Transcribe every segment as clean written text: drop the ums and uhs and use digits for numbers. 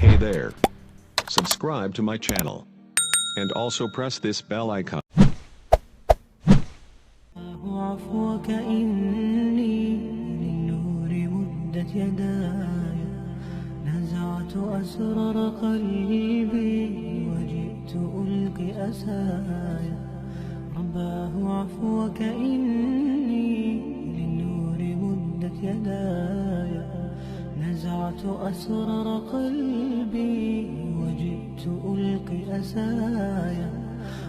Hey there. Subscribe to my channel. And also press this bell icon. عفوك إني للنور مدت يداي، نزعت أسرار قلبي وجئت ألقي أسايا. رباه عفوك إني للنور مدت يداي، نزعت أسرار قلبي وجئت ألقي أسايا.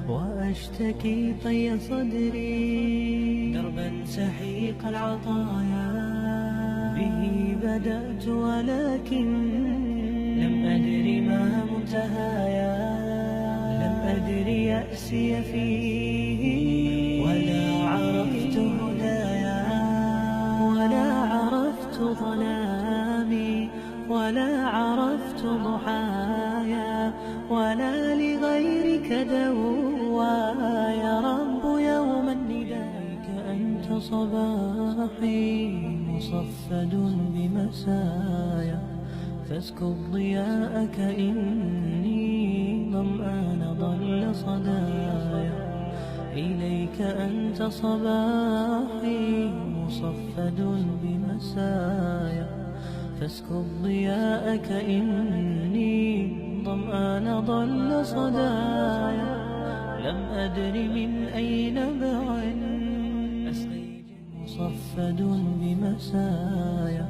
وأشتكي طي صدري دربا سحيق العطايا، به بدأت ولكن لم أدر ما منتهايا. لم أدر يأسي فيه ولا عرفت هدايا، ولا عرفت ظلامي ولا عرفت ضحايا، ولا لغيرك دوايا. رب يوما نداك أنت صباحي مصفد بمسايا، فاسكب ضياءك إني ظمآن ضل صدايا. إليك أنت صباحي مصفد بمسايا، فاسكب ضياءك إني ظمآن ضل صدايا. لم أدر من أين بعد أسقيك مصفد بمسايا،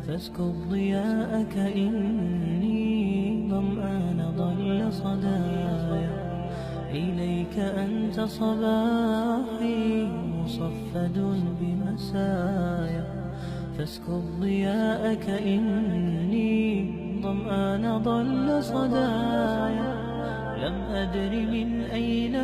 فاسكب ضياءك إني ظمآن ضل صدايا. إليك أنت صباحي مصفد بمسايا، فاسكب ضياءك إني ظمآن ضل صدايا. لم أدر من أين